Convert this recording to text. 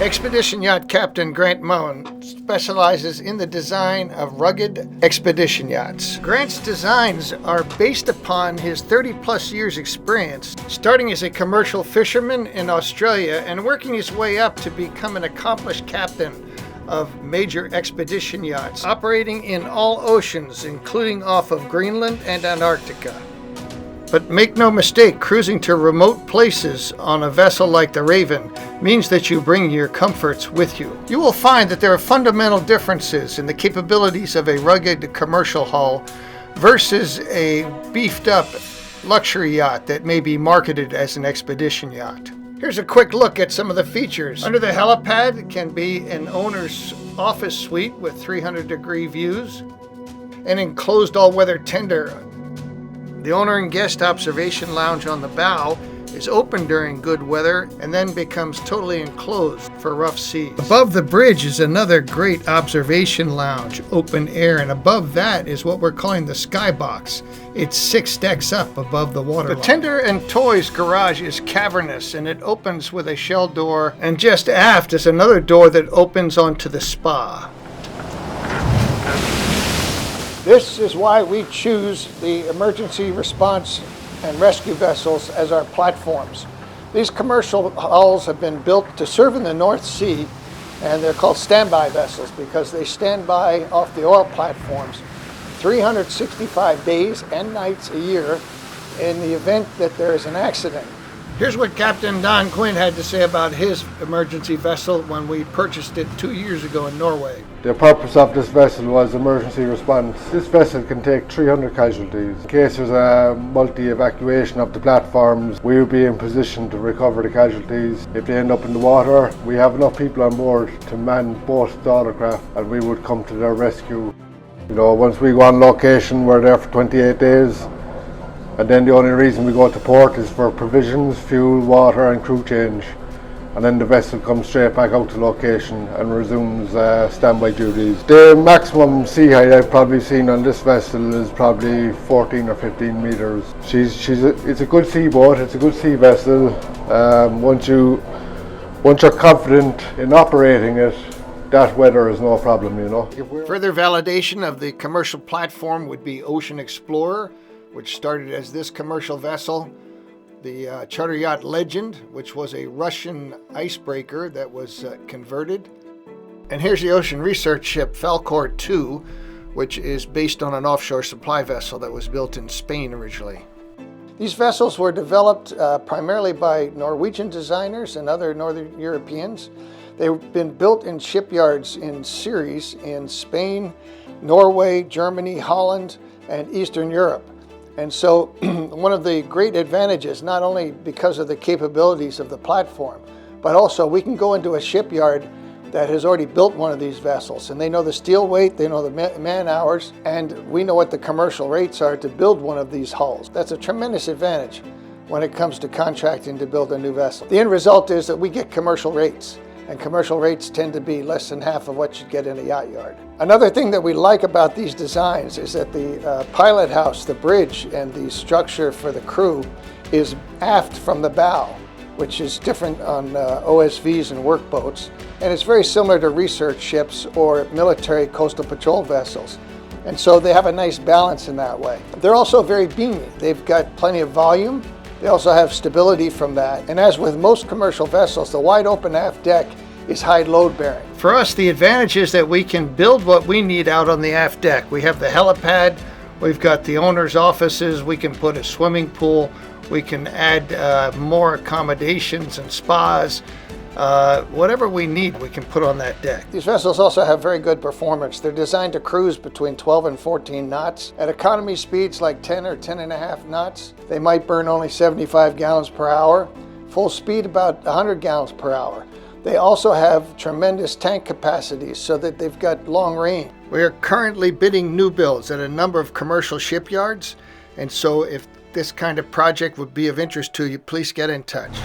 Expedition Yacht Captain Grant Maughan specializes in the design of rugged expedition yachts. Grant's designs are based upon his 30-plus years experience, starting as a commercial fisherman in Australia and working his way up to become an accomplished captain of major expedition yachts, operating in all oceans, including off of Greenland and Antarctica. But make no mistake, cruising to remote places on a vessel like the Raven means that you bring your comforts with you. You will find that there are fundamental differences in the capabilities of a rugged commercial hull versus a beefed up luxury yacht that may be marketed as an expedition yacht. Here's a quick look at some of the features. Under the helipad can be an owner's office suite with 300-degree views, an enclosed all-weather tender. The owner and guest observation lounge on the bow is open during good weather and then becomes totally enclosed for rough seas. Above the bridge is another great observation lounge, open air, and above that is what we're calling the skybox. It's 6 decks up above the waterline. The tender and toys garage is cavernous and it opens with a shell door, and just aft is another door that opens onto the spa. This is why we choose the emergency response and rescue vessels as our platforms. These commercial hulls have been built to serve in the North Sea, and they're called standby vessels because they stand by off the oil platforms 365 days and nights a year in the event that there is an accident. Here's what Captain Don Quinn had to say about his emergency vessel when we purchased it 2 years ago in Norway. The purpose of this vessel was emergency response. This vessel can take 300 casualties. In case there's a multi-evacuation of the platforms, we will be in position to recover the casualties. If they end up in the water, we have enough people on board to man both the autocraft and we would come to their rescue. You know, once we go on location, we're there for 28 days. And then the only reason we go to port is for provisions, fuel, water and crew change. And then the vessel comes straight back out to location and resumes standby duties. The maximum sea height I've probably seen on this vessel is probably 14 or 15 meters. It's a good sea boat, it's a good sea vessel. Once you're confident in operating it, that weather is no problem, you know. Further validation of the commercial platform would be Ocean Explorer, which started as this commercial vessel. The charter yacht Legend, which was a Russian icebreaker that was converted. And here's the ocean research ship Falkor 2, which is based on an offshore supply vessel that was built in Spain originally. These vessels were developed primarily by Norwegian designers and other Northern Europeans. They've been built in shipyards in series in Spain, Norway, Germany, Holland, and Eastern Europe. And so one of the great advantages, not only because of the capabilities of the platform, but also we can go into a shipyard that has already built one of these vessels, and they know the steel weight, they know the man hours, and we know what the commercial rates are to build one of these hulls. That's a tremendous advantage when it comes to contracting to build a new vessel. The end result is that we get commercial rates, and commercial rates tend to be less than half of what you get in a yacht yard. Another thing that we like about these designs is that the pilot house, the bridge, and the structure for the crew is aft from the bow, which is different on OSVs and workboats, and it's very similar to research ships or military coastal patrol vessels. And so they have a nice balance in that way. They're also very beamy. They've got plenty of volume. They also have stability from that. And as with most commercial vessels, the wide open aft deck is high load bearing. For us, the advantage is that we can build what we need out on the aft deck. We have the helipad, we've got the owner's offices, we can put a swimming pool, we can add more accommodations and spas. Whatever we need, we can put on that deck. These vessels also have very good performance. They're designed to cruise between 12 and 14 knots. At economy speeds like 10 or 10.5 knots, they might burn only 75 gallons per hour. Full speed about 100 gallons per hour. They also have tremendous tank capacities so that they've got long range. We are currently bidding new builds at a number of commercial shipyards, and so if this kind of project would be of interest to you, please get in touch.